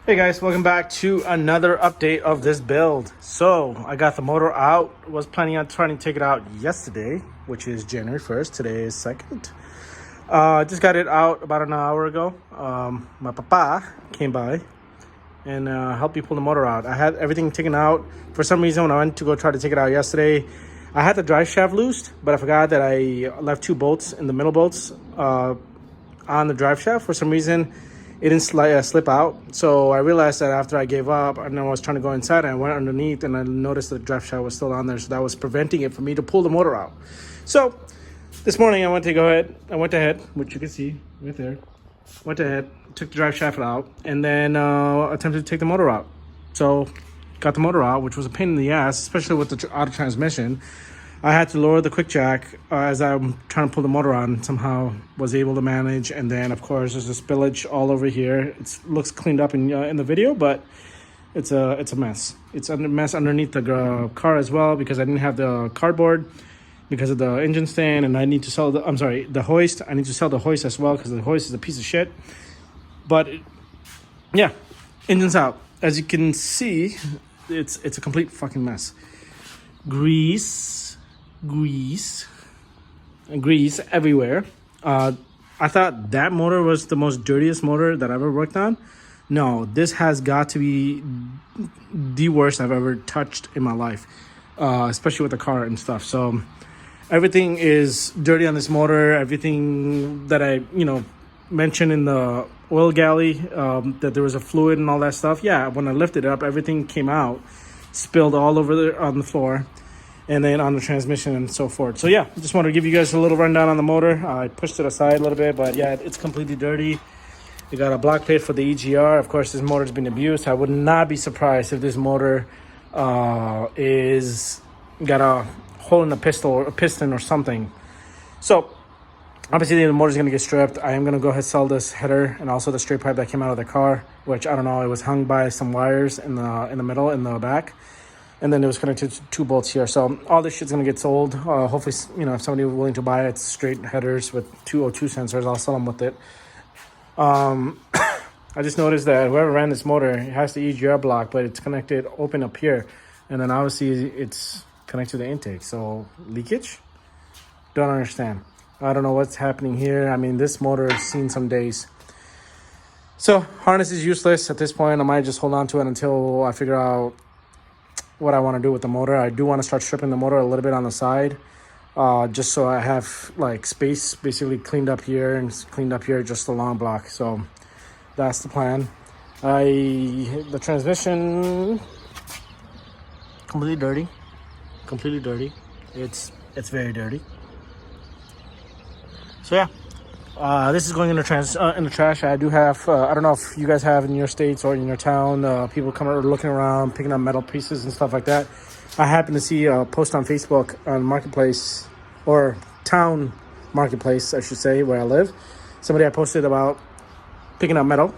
Hey guys, welcome back to another update of this build. So I got the motor out, was planning on trying to take it out yesterday, which is January 1st. Today is 2nd. Just got it out about an hour ago. My papa came by and helped me pull the motor out. I had everything taken out. For some reason, when I went to go try to take it out yesterday, I had the drive shaft loosed, but I forgot that I left two bolts in the middle bolts on the drive shaft. For some reason, it didn't slip out. So I realized that after I gave up and I was trying to go inside, I went underneath and I noticed the drive shaft was still on there. So that was preventing it for me to pull the motor out. So this morning I went ahead, which you can see right there. Went ahead, took the drive shaft out, and then attempted to take the motor out. So got the motor out, which was a pain in the ass, especially with the auto transmission. I had to lower the quick jack as I'm trying to pull the motor on. Somehow was able to manage, and then of course there's a spillage all over here. It looks cleaned up in the video, but it's a mess. It's a mess underneath the car as well because I didn't have the cardboard because of the engine stand, and I need to sell the hoist. I need to sell the hoist as well because the hoist is a piece of shit. But yeah, engine's out. As you can see, it's a complete fucking mess. Grease everywhere. I thought that motor was the most dirtiest motor that I've ever worked on. No, this has got to be the worst I've ever touched in my life, especially with the car and stuff. So everything is dirty on this motor. Everything that I mentioned in the oil galley, that there was a fluid and all that stuff. Yeah, when I lifted it up, everything came out, spilled all over on the floor, and then on the transmission and so forth. So yeah, just wanted to give you guys a little rundown on the motor. I pushed it aside a little bit, but yeah, it's completely dirty. You got a block plate for the EGR. Of course, this motor's been abused. I would not be surprised if this motor is got a hole in the piston or something. So obviously the motor's gonna get stripped. I am gonna go ahead and sell this header and also the straight pipe that came out of the car, which I don't know, it was hung by some wires in the middle, in the back. And then it was connected to two bolts here. So all this shit's gonna get sold. Hopefully, if somebody is willing to buy it, straight headers with 202 sensors, I'll sell them with it. I just noticed that whoever ran this motor, it has the EGR block, but it's connected open up here. And then obviously it's connected to the intake. So leakage? Don't understand. I don't know what's happening here. I mean, this motor has seen some days. So harness is useless at this point. I might just hold on to it until I figure out what I want to do with the motor. I do want to start stripping the motor a little bit on the side, just so I have like space basically cleaned up here and cleaned up here, just a long block. So that's the plan. The transmission completely dirty. It's very dirty. So yeah, this is going in the trash. I do have, I don't know if you guys have in your states or in your town, people coming looking around, picking up metal pieces and stuff like that. I happened to see a post on Facebook on Marketplace, or Town Marketplace, I should say, where I live. Somebody had posted about picking up metal.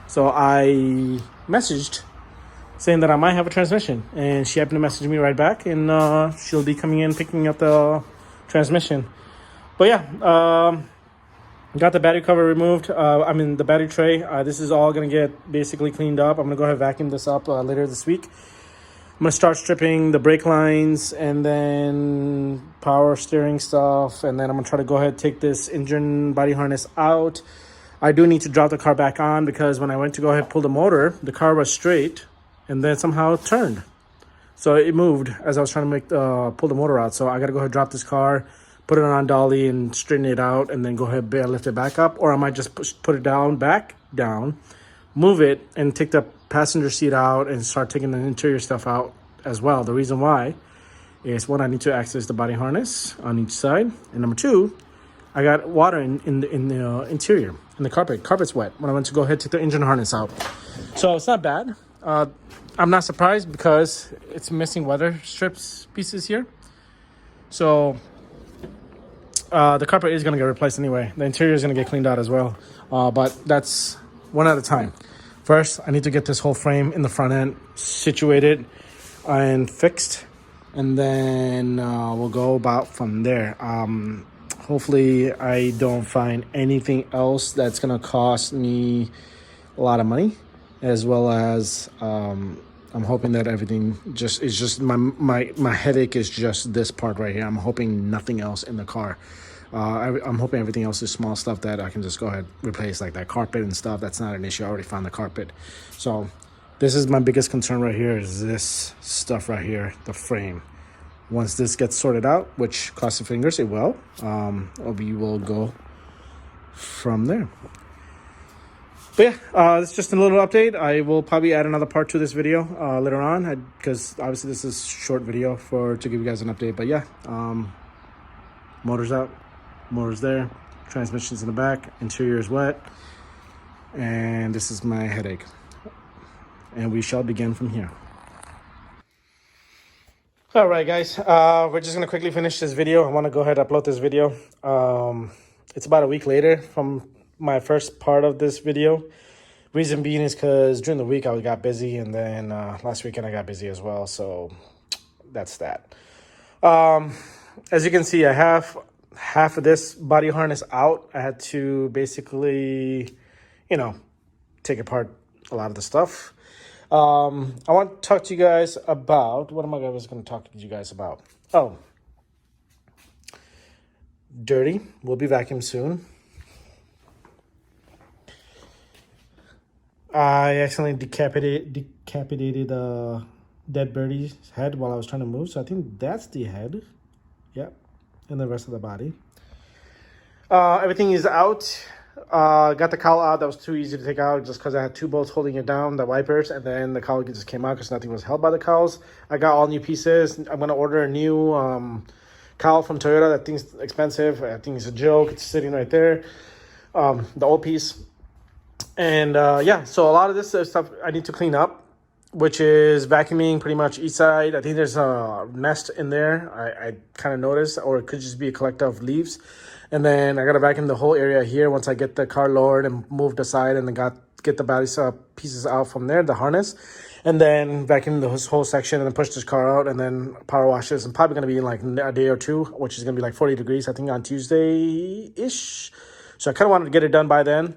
So I messaged saying that I might have a transmission. And she happened to message me right back. And she'll be coming in, picking up the transmission. But yeah, got the battery cover removed. The battery tray. This is all going to get basically cleaned up. I'm going to go ahead and vacuum this up later this week. I'm going to start stripping the brake lines and then power steering stuff. And then I'm going to try to go ahead and take this engine body harness out. I do need to drop the car back on because when I went to go ahead and pull the motor, the car was straight and then somehow it turned. So it moved as I was trying to pull the motor out. So I got to go ahead and drop this car, put it on dolly and straighten it out, and then go ahead and lift it back up. Or I might just put it back down, move it, and take the passenger seat out and start taking the interior stuff out as well. The reason why is, one, I need to access the body harness on each side. And number two, I got water in the interior, in the carpet. Carpet's wet when I went to go ahead and take the engine harness out. So it's not bad. I'm not surprised because it's missing weather strips pieces here. So the carpet is going to get replaced anyway. The interior is going to get cleaned out as well. But that's one at a time. First, I need to get this whole frame in the front end situated and fixed. And then we'll go about from there. Hopefully, I don't find anything else that's going to cost me a lot of money. as well as I'm hoping that everything is just my headache is just this part right here. I'm hoping nothing else in the car. I'm hoping everything else is small stuff that I can just go ahead replace, like that carpet and stuff. That's not an issue. I already found the carpet. So this is my biggest concern right here, is this stuff right here, the frame. Once this gets sorted out, which cross your fingers it will, we will go from there. But yeah, it's just a little update. I will probably add another part to this video later on, because obviously this is a short video to give you guys an update. But yeah, motor's out, motor's there, transmission's in the back, interior is wet, and this is my headache. And we shall begin from here. All right, guys, we're just gonna quickly finish this video. I want to go ahead and upload this video. It's about a week later from my first part of this video. Reason being is because during the week I got busy, and then last weekend I got busy as well. So that's that. As you can see, I have half of this body harness out. I had to basically, take apart a lot of the stuff. I want to talk to you guys about, what am I going to talk to you guys about? Oh, dirty. Will be vacuumed soon. I accidentally decapitated a dead birdie's head while I was trying to move. So I think that's the head. Yep. And the rest of the body. Everything is out. Got the cowl out. That was too easy to take out just because I had two bolts holding it down, the wipers, and then the cowl just came out because nothing was held by the cowls. I got all new pieces. I'm going to order a new cowl from Toyota. That thing's expensive. I think it's a joke. It's sitting right there. The old piece. And yeah, so a lot of this stuff I need to clean up, which is vacuuming pretty much each side. I think there's a nest in there. I kind of noticed, or it could just be a collector of leaves. And then I got to vacuum the whole area here once I get the car lowered and moved aside, and then get the body pieces out from there, the harness. And then vacuum this whole section and then push this car out, and then power wash this. I'm probably going to be in like a day or two, which is going to be like 40 degrees, I think, on Tuesday-ish. So I kind of wanted to get it done by then.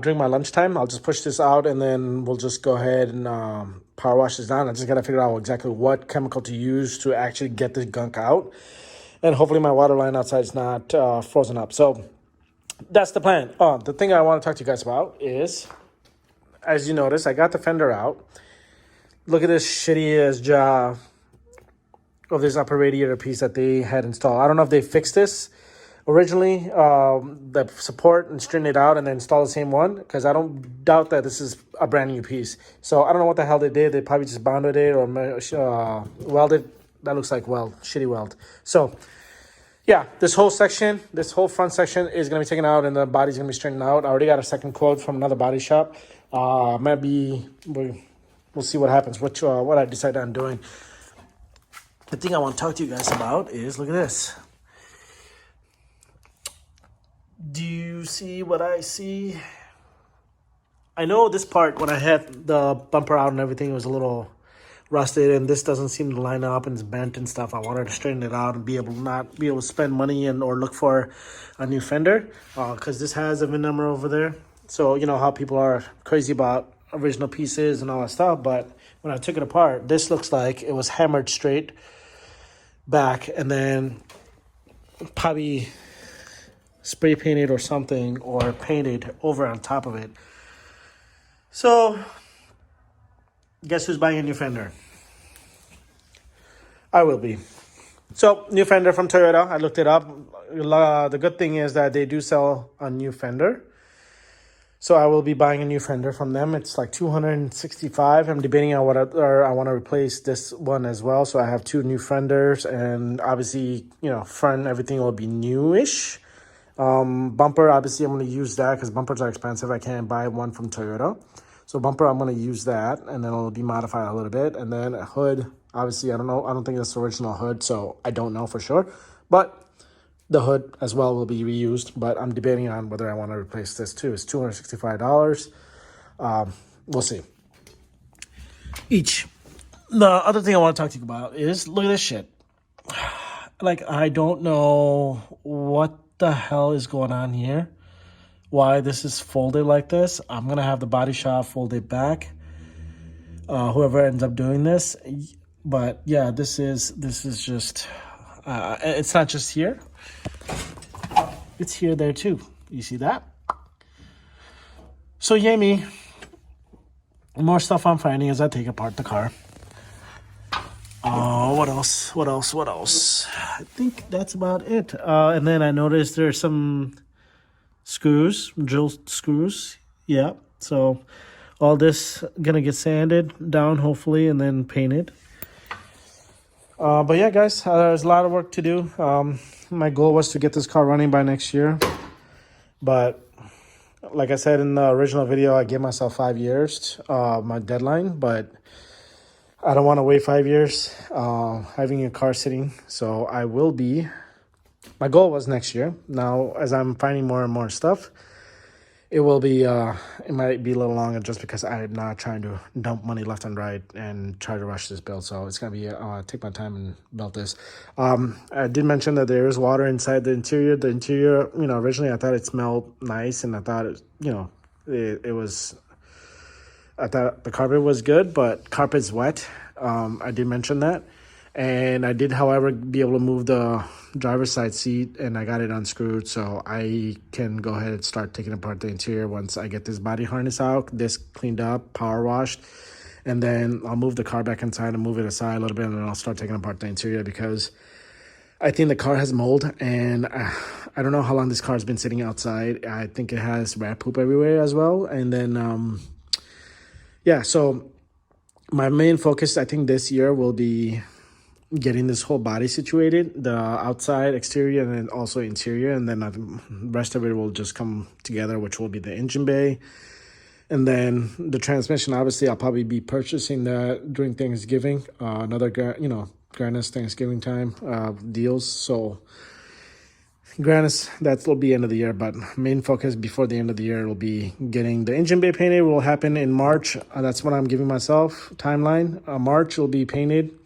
During my lunchtime, I'll just push this out, and then we'll just go ahead and power wash this down. I just got to figure out exactly what chemical to use to actually get this gunk out. And hopefully my water line outside is not frozen up. So that's the plan. The thing I want to talk to you guys about is, as you notice, I got the fender out. Look at this shitty-ass job of this upper radiator piece that they had installed. I don't know if they fixed this originally, the support, and straighten it out and then install the same one, because I don't doubt that this is a brand new piece. So I don't know what the hell they did. They probably just bonded it or welded. That looks like shitty weld. So yeah, this whole front section is going to be taken out, and the body's going to be straightened out. I already got a second quote from another body shop. Maybe we'll see what happens, what I decide on doing. The thing I want to talk to you guys about is, look at this. Do you see what I see? I know this part, when I had the bumper out and everything, it was a little rusted, and this doesn't seem to line up and it's bent and stuff. I wanted to straighten it out and not be able to spend money or look for a new fender, because this has a VIN number over there. So you know how people are crazy about original pieces and all that stuff. But when I took it apart, this looks like it was hammered straight back and then probably spray painted or something, or painted over on top of it. So guess who's buying a new fender? I will be. So new fender from Toyota. I looked it up. The good thing is that they do sell a new fender. So I will be buying a new fender from them. It's like $265. I'm debating on whether I want to replace this one as well. So I have two new fenders, and obviously, front, everything will be newish. Bumper, obviously I'm going to use that because bumpers are expensive. I can't buy one from Toyota. So bumper, I'm going to use that, and then it'll be modified a little bit. And then a hood, obviously, I don't know. I don't think that's the original hood, so I don't know for sure. But the hood as well will be reused. But I'm debating on whether I want to replace this too. It's $265. We'll see. Each. The other thing I want to talk to you about is, look at this shit. Like, I don't know what the hell is going on here why this is folded like this. I'm gonna have the body shop fold it back. Whoever ends up doing this, but yeah, this is just. It's not just here. It's here, there too. You see that? So yay me. More stuff I'm finding as I take apart the car. What else? What else? What else? I think that's about it. And then I noticed there's some screws, drill screws. Yeah. So all this gonna get sanded down hopefully and then painted. But yeah, guys, there's a lot of work to do. My goal was to get this car running by next year, but like I said in the original video, I gave myself 5 years, my deadline, but I don't want to wait 5 years having a car sitting. So I will be, my goal was next year. Now, as I'm finding more and more stuff, it will be, it might be a little longer just because I'm not trying to dump money left and right and try to rush this build. So it's going to be, take my time and build this. I did mention that there is water inside the interior. The interior, you know, originally I thought it smelled nice and I thought, it was, I thought the carpet was good, but carpet's wet. I did mention that. And I did, however, be able to move the driver's side seat and I got it unscrewed. So I can go ahead and start taking apart the interior once I get this body harness out, this cleaned up, power washed. And then I'll move the car back inside and move it aside a little bit. And then I'll start taking apart the interior because I think the car has mold. And I don't know how long this car has been sitting outside. I think it has rat poop everywhere as well. And then, yeah, so my main focus, I think this year will be getting this whole body situated, the outside, exterior, and then also interior. And then the rest of it will just come together, which will be the engine bay. And then the transmission, obviously, I'll probably be purchasing that during Thanksgiving, another, Grannis Thanksgiving time deals. So Grannis, that will be end of the year, but main focus before the end of the year will be getting the engine bay painted. Will happen in March. That's what I'm giving myself timeline. March will be painted.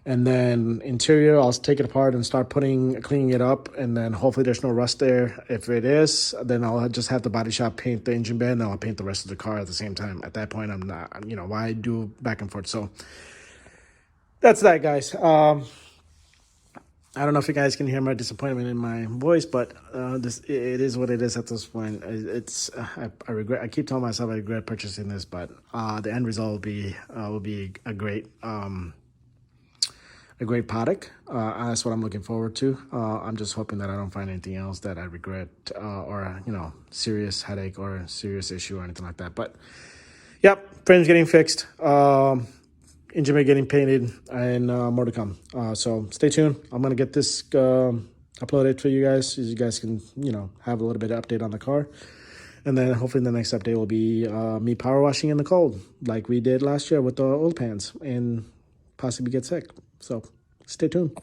And then interior, I'll take it apart and start cleaning it up. And then hopefully there's no rust there. If it is, then I'll just have the body shop paint the engine bay and then I'll paint the rest of the car at the same time. At that point, I'm not, why do back and forth? So that's that, guys. I don't know if you guys can hear my disappointment in my voice, but it is what it is at this point. I regret. I keep telling myself I regret purchasing this, but the end result will be a great product. That's what I'm looking forward to. I'm just hoping that I don't find anything else that I regret or serious headache or a serious issue or anything like that. But yep, frame's getting fixed. Engine bay getting painted and more to come. So stay tuned. I'm gonna get this uploaded for you guys so you guys can have a little bit of update on the car. And then hopefully the next update will be me power washing in the cold like we did last year with the oil pans and possibly get sick. So stay tuned.